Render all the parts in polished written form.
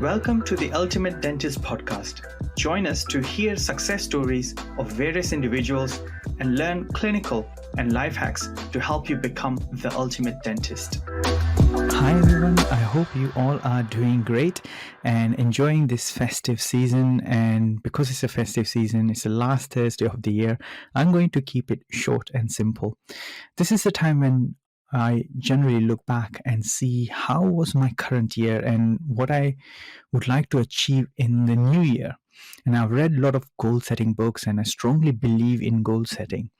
Welcome to the Ultimate Dentist podcast. Join us to hear success stories of various individuals and learn clinical and life hacks to help you become the ultimate dentist. Hi everyone, I hope you all are doing great and enjoying this festive season. And because it's a festive season, it's the last Thursday of the year, I'm going to keep it short and simple. This is the time when I generally look back and see how was my current year and what I would like to achieve in the new year. And I've read a lot of goal setting books and I strongly believe in goal setting.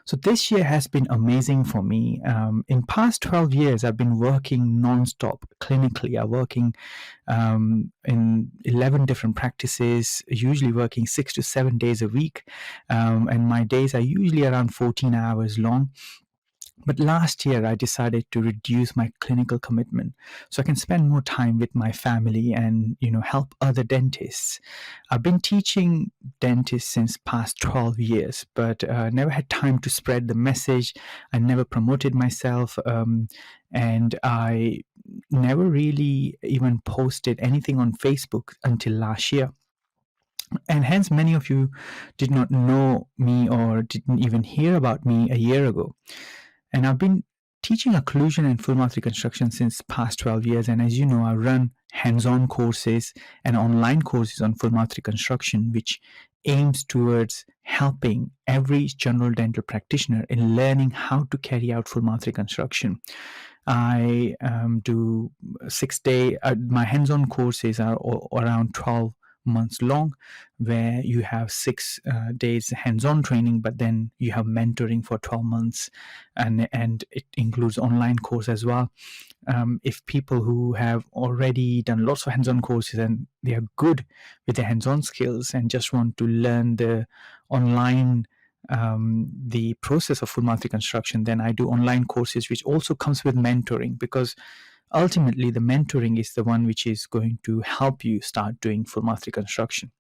So this year has been amazing for me. In past 12 years, I've been working non-stop clinically. I'm working in 11 different practices, usually working 6 to 7 days a week. And my days are usually around 14 hours long. But last year, I decided to reduce my clinical commitment so I can spend more time with my family and, help other dentists. I've been teaching dentists since past 12 years, but never had time to spread the message. I never promoted myself, and I never really even posted anything on Facebook until last year. And hence, many of you did not know me or didn't even hear about me a year ago. And I've been teaching occlusion and full mouth reconstruction since past 12 years. And as you know, I run hands-on courses and online courses on full mouth reconstruction, which aims towards helping every general dental practitioner in learning how to carry out full mouth reconstruction. I do 6-day, my hands-on courses are around 12 months long, where you have 6 days hands-on training, but then you have mentoring for 12 months, and it includes online course as well. If people who have already done lots of hands-on courses and they are good with their hands-on skills and just want to learn the online the process of full mouth reconstruction, then I do online courses, which also comes with mentoring, because ultimately the mentoring is the one which is going to help you start doing full mouth reconstruction.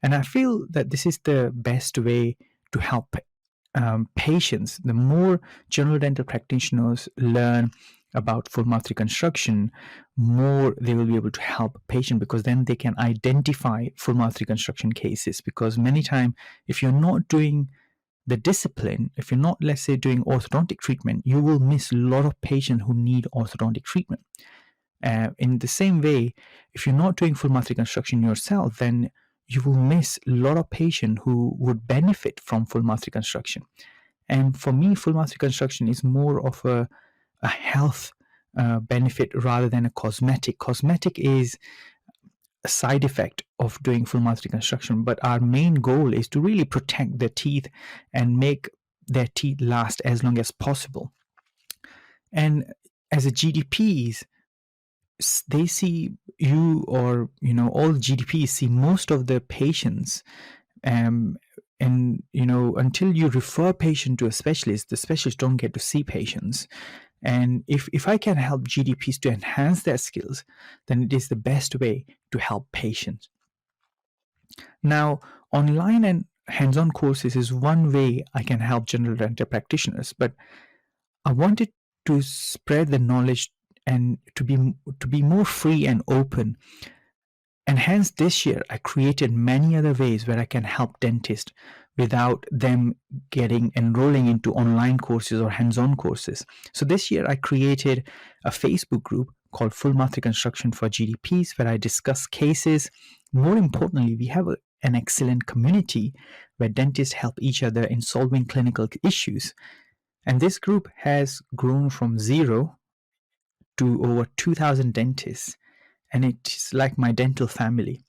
And I feel that this is the best way to help patients. The more general dental practitioners learn about full mouth reconstruction, more they will be able to help patients, because then they can identify full mouth reconstruction cases. Because many times, if you're not doing the discipline, if you're not, let's say, doing orthodontic treatment, you will miss a lot of patients who need orthodontic treatment. In the same way, if you're not doing full mouth reconstruction yourself, then you will miss a lot of patients who would benefit from full mouth reconstruction. And for me, full mouth reconstruction is more of a health benefit rather than a cosmetic. Cosmetic is a side effect of doing full mouth reconstruction, but our main goal is to really protect their teeth and make their teeth last as long as possible. And as a GDPs, they see you, or all GDPs see most of the patients, and until you refer patient to a specialist, the specialists don't get to see patients. And if I can help GDPs to enhance their skills, then it is the best way to help patients. Now, online and hands-on courses is one way I can help general dental practitioners, but I wanted to spread the knowledge and to be more free and open. And hence this year, I created many other ways where I can help dentists without them enrolling into online courses or hands-on courses. So this year, I created a Facebook group called Full Mouth Reconstruction for GDPs, where I discuss cases. More importantly, we have an excellent community where dentists help each other in solving clinical issues. And this group has grown from 0 to over 2,000 dentists. And it's like my dental family.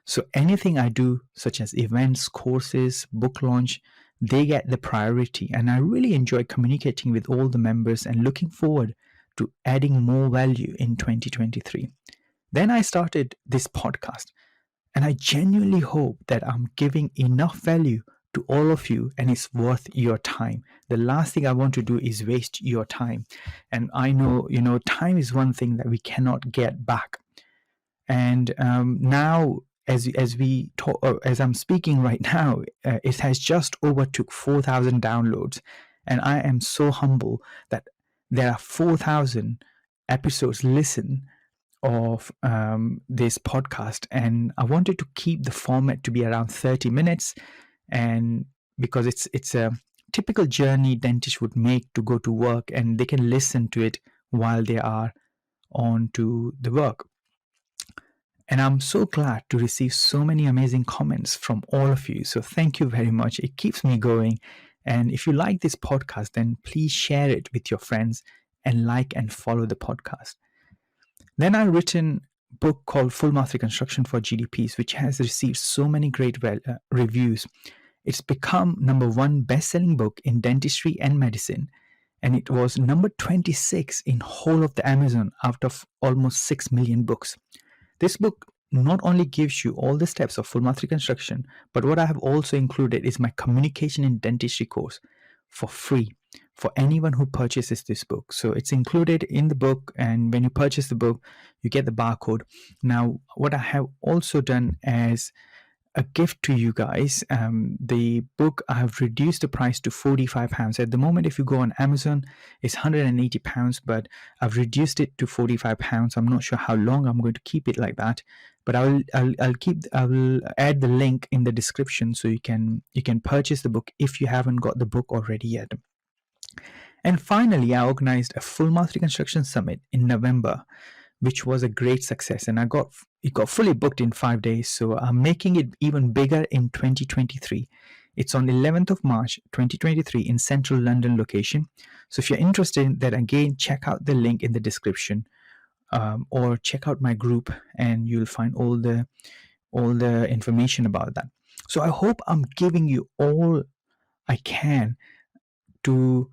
So anything I do, such as events, courses, book launch, they get the priority. And I really enjoy communicating with all the members and looking forward to adding more value in 2023. Then I started this podcast, and I genuinely hope that I'm giving enough value to all of you and it's worth your time. The last thing I want to do is waste your time. And I know, time is one thing that we cannot get back. And now, as I'm speaking right now, it has just overtook 4,000 downloads, and I am so humble that there are 4,000 episodes listened of this podcast, and I wanted to keep the format to be around 30 minutes, and because it's a typical journey dentists would make to go to work, and they can listen to it while they are on to the work. And I'm so glad to receive so many amazing comments from all of you. So thank you very much. It keeps me going. And if you like this podcast, then please share it with your friends and like and follow the podcast. Then I written a book called Full Mouth Reconstruction for GDPs, which has received so many great reviews. It's become #1 best-selling book in dentistry and medicine, and it was number 26 in whole of the Amazon out of almost 6 million books. This book not only gives you all the steps of full mouth reconstruction, but what I have also included is my communication in dentistry course for free for anyone who purchases this book. So it's included in the book, and when you purchase the book, you get the barcode. Now, what I have also done as a gift to you guys, the book, I have reduced the price to £45. At the moment, if you go on Amazon, it's £180, but I've reduced it to £45. I'm not sure how long I'm going to keep it like that, but I will add the link in the description so you can purchase the book if you haven't got the book already yet. And finally, I organized a full mouth reconstruction summit in November, which was a great success, and it got fully booked in 5 days. So I'm making it even bigger in 2023. It's on 11th of March 2023 in Central London location. So if you're interested in that, again, check out the link in the description, or check out my group, and you'll find all the information about that. So I hope I'm giving you all I can to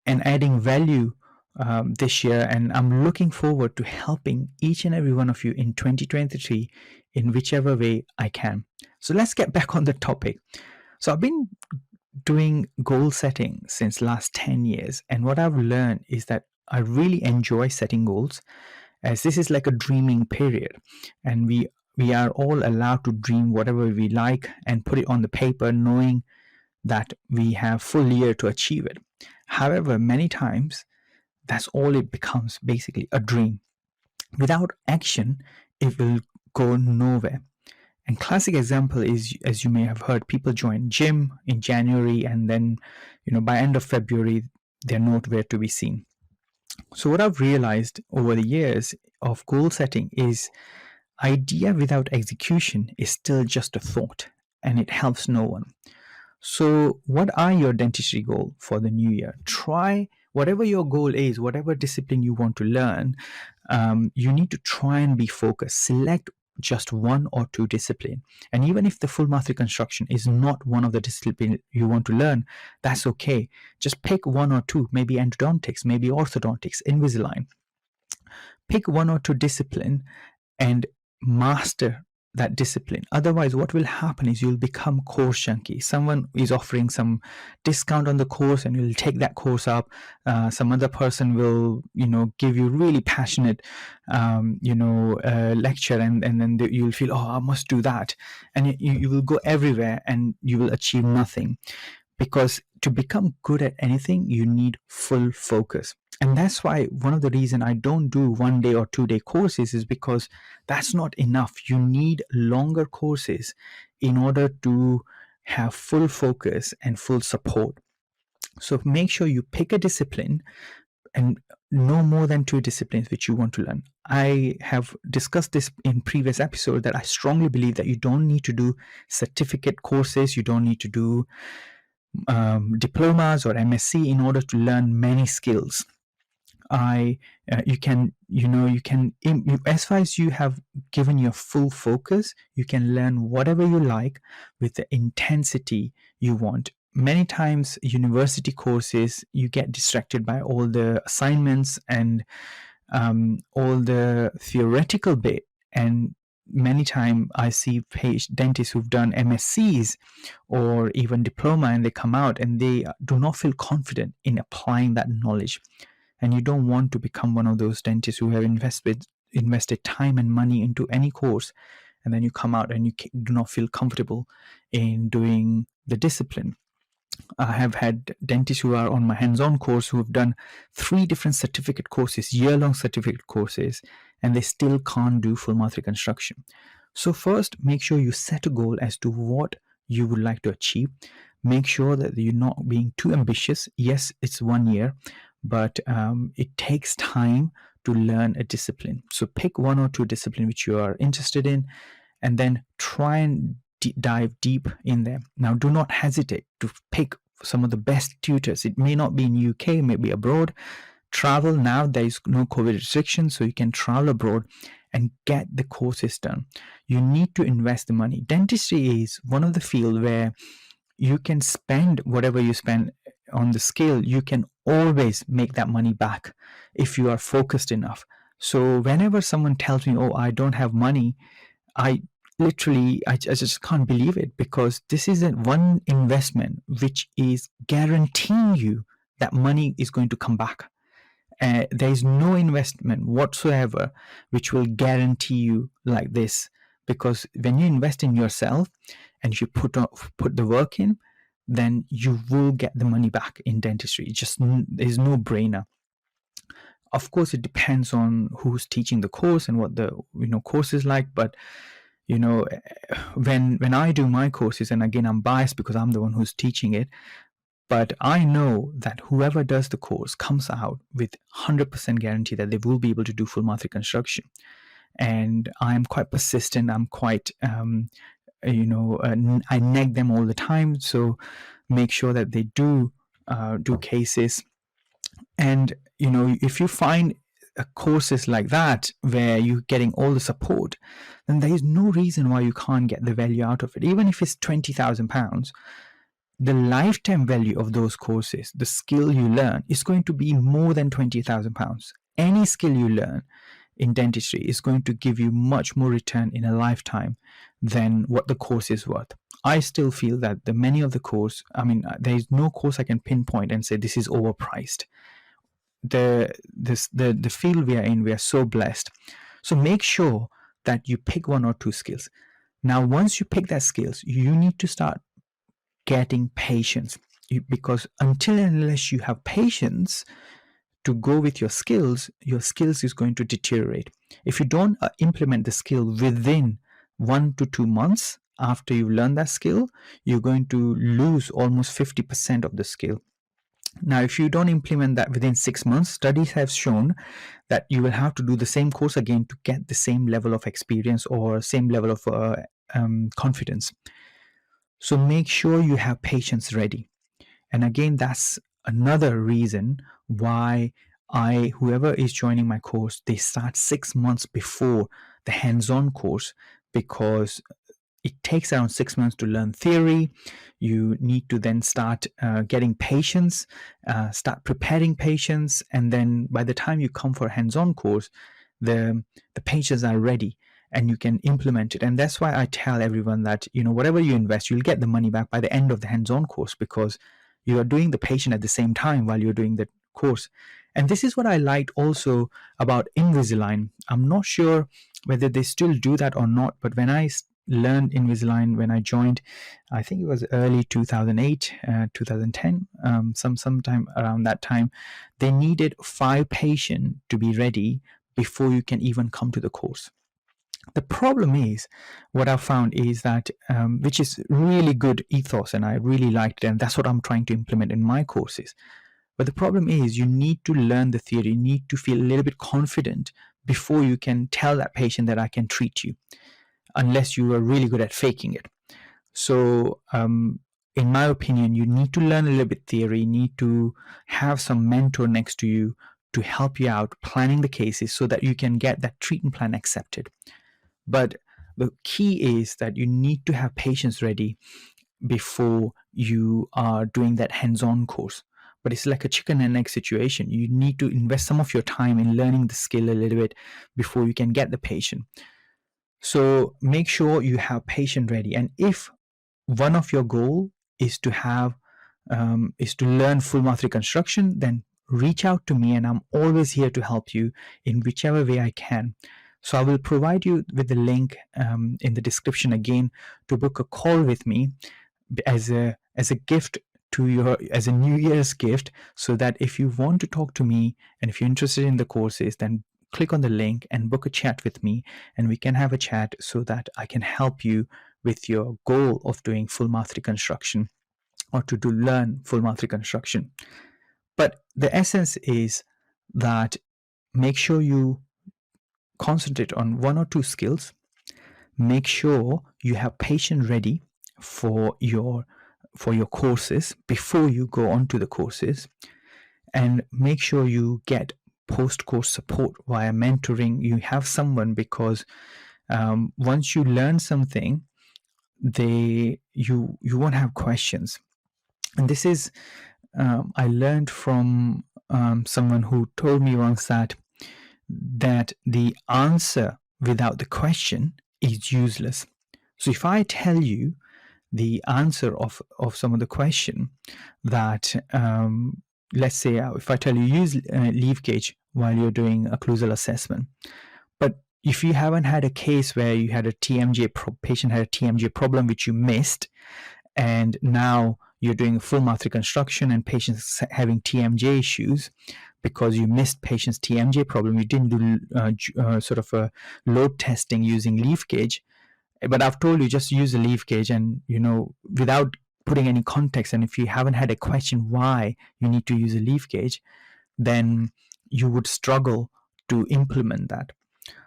and adding value this year, and I'm looking forward to helping each and every one of you in 2023 in whichever way I can. So let's get back on the topic. So I've been doing goal setting since last 10 years, and what I've learned is that I really enjoy setting goals, as this is like a dreaming period, and we are all allowed to dream whatever we like and put it on the paper, knowing that we have full year to achieve it. However, many times that's all it becomes, basically a dream. Without action, it will go nowhere. And classic example is, as you may have heard, people join gym in January, and then by end of February they're nowhere to be seen. So what I've realized over the years of goal setting is idea without execution is still just a thought, and it helps no one. So what are your dentistry goals for the new year? Try whatever your goal is, whatever discipline you want to learn, you need to try and be focused. Select just one or two disciplines. And even if the full mouth reconstruction is not one of the disciplines you want to learn, that's okay. Just pick one or two, maybe endodontics, maybe orthodontics, Invisalign. Pick one or two discipline and master that discipline. Otherwise, what will happen is you'll become course junkie. Someone is offering some discount on the course, and you'll take that course up. Some other person will, give you really passionate, lecture, and then you'll feel, oh, I must do that, and you will go everywhere, and you will achieve nothing. Because to become good at anything, you need full focus. And that's why one of the reasons I don't do 1 day or 2 day courses is because that's not enough. You need longer courses in order to have full focus and full support. So make sure you pick a discipline, and no more than 2 disciplines which you want to learn. I have discussed this in previous episode that I strongly believe that you don't need to do certificate courses. You don't need to do diplomas or MSc in order to learn many skills. You can as far as you have given your full focus, you can learn whatever you like with the intensity you want. Many times university courses, you get distracted by all the assignments and all the theoretical bit, and many times I see dentists who've done MSCs or even diploma, and they come out and they do not feel confident in applying that knowledge. And you don't want to become one of those dentists who have invested time and money into any course, and then you come out and you do not feel comfortable in doing the discipline. I have had dentists who are on my hands-on course who have done 3 different certificate courses, year-long certificate courses, and they still can't do full mouth reconstruction. So first, make sure you set a goal as to what you would like to achieve. Make sure that you're not being too ambitious. Yes, it's 1 year, but it takes time to learn a discipline. So pick 1 or 2 discipline which you are interested in, and then try and dive deep in them. Now, do not hesitate to pick some of the best tutors. It may not be in UK, maybe abroad. Travel now, there is no COVID restrictions, so you can travel abroad and get the courses done. You need to invest the money. Dentistry is one of the fields where you can spend whatever you spend on the skill. You can always make that money back if you are focused enough. So whenever someone tells me, oh, I don't have money, I just can't believe it, because this is one investment which is guaranteeing you that money is going to come back. There is no investment whatsoever which will guarantee you like this, because when you invest in yourself and you put the work in, then you will get the money back in dentistry. There's no brainer. Of course, it depends on who's teaching the course and what the course is like, but when I do my courses, and again, I'm biased because I'm the one who's teaching it, but I know that whoever does the course comes out with 100% guarantee that they will be able to do full mouth reconstruction. And I'm quite persistent. I'm quite, I nag them all the time. So make sure that they do cases. And, if you find courses like that where you're getting all the support, then there is no reason why you can't get the value out of it. Even if it's £20,000, the lifetime value of those courses, the skill you learn, is going to be more than £20,000. Any skill you learn in dentistry is going to give you much more return in a lifetime than what the course is worth. I still feel that many of the course, there is no course I can pinpoint and say this is overpriced. The field we are in, we are so blessed. So make sure that you pick 1 or 2 skills. Now, once you pick that skills, you need to start getting patience, because until and unless you have patience to go with your skills is going to deteriorate. If you don't implement the skill within 1 to 2 months after you learn that skill, you're going to lose almost 50% of the skill. Now, if you don't implement that within 6 months, studies have shown that you will have to do the same course again to get the same level of experience or same level of confidence. So make sure you have patience ready. And again, that's another reason why whoever is joining my course, they start 6 months before the hands-on course, because it takes around 6 months to learn theory. You need to then start getting patients, start preparing patients, and then by the time you come for a hands-on course, the patients are ready and you can implement it. And that's why I tell everyone that, whatever you invest, you'll get the money back by the end of the hands-on course, because you are doing the patient at the same time while you're doing the course. And this is what I liked also about Invisalign. I'm not sure whether they still do that or not, but when I learned Invisalign, when I joined, I think it was early 2008, 2010, sometime around that time, they needed 5 patients to be ready before you can even come to the course. The problem is, what I found is that, which is really good ethos, and I really liked it, and that's what I'm trying to implement in my courses. But the problem is, you need to learn the theory, you need to feel a little bit confident before you can tell that patient that I can treat you, unless you are really good at faking it. So, in my opinion, you need to learn a little bit theory, you need to have some mentor next to you to help you out planning the cases so that you can get that treatment plan accepted. But the key is that you need to have patients ready before you are doing that hands-on course. But it's like a chicken and egg situation. You need to invest some of your time in learning the skill a little bit before you can get the patient. So make sure you have patient ready. And if one of your goal is to have is to learn full mouth reconstruction, then reach out to me, and I'm always here to help you in whichever way I can. So I will provide you with the link in the description again to book a call with me as a gift as a New Year's gift, so that if you want to talk to me and if you're interested in the courses, then click on the link and book a chat with me, and we can have a chat so that I can help you with your goal of doing full mouth reconstruction or to learn full mouth reconstruction. But the essence is that make sure you concentrate on 1 or 2 skills. Make sure you have patient ready for your courses before you go on to the courses, and make sure you get post-course support via mentoring. You have someone, because once you learn something, you won't have questions. And this is I learned from someone who told me once that the answer without the question is useless. So if I tell you the answer of some of the question, that let's say if I tell you use leaf gauge while you're doing occlusal assessment, but if you haven't had a case where you had a patient had a TMJ problem which you missed, and now you're doing full mouth reconstruction and patients having TMJ issues because you missed patient's TMJ problem, you didn't do sort of a load testing using leaf gauge, but I've told you just use a leaf gauge, and without putting any context, and if you haven't had a question why you need to use a leaf gauge, then you would struggle to implement that.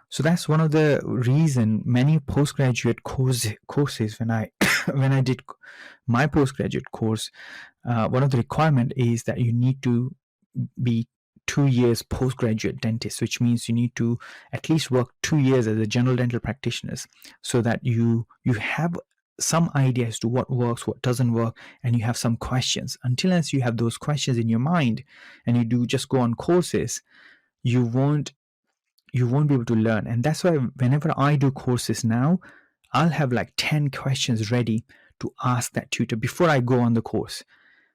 So that's one of the reason many postgraduate courses, when I when I did my postgraduate course, one of the requirement is that you need to be 2 years postgraduate dentist, which means you need to at least work 2 years as a general dental practitioners, so that you have some idea as to what works, what doesn't work, and you have some questions. Until you have those questions in your mind and you do just go on courses, you won't be able to learn. And that's why whenever I do courses now, I'll have like 10 questions ready to ask that tutor before I go on the course.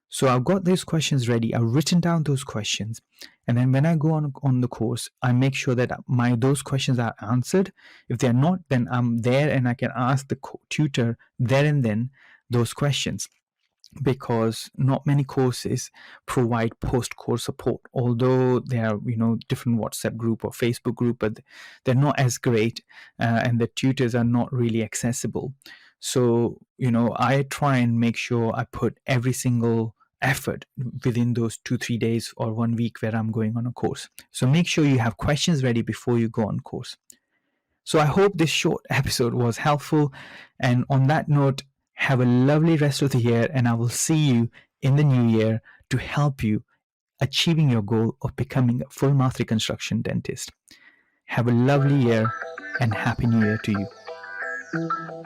So I've got those questions ready. I've written down those questions, and then when I go on the course, I make sure that those questions are answered. If they're not, then I'm there and I can ask the tutor there and then those questions, because not many courses provide post-course support, although there are different WhatsApp group or Facebook group, but they're not as great, and the tutors are not really accessible. So I try and make sure I put every single effort within those 2-3 days or 1 week where I'm going on a course. So make sure you have questions ready before you go on course. So I hope this short episode was helpful, and on that note, have a lovely rest of the year, and I will see you in the new year to help you achieving your goal of becoming a full mouth reconstruction dentist. Have a lovely year, and Happy New Year to you.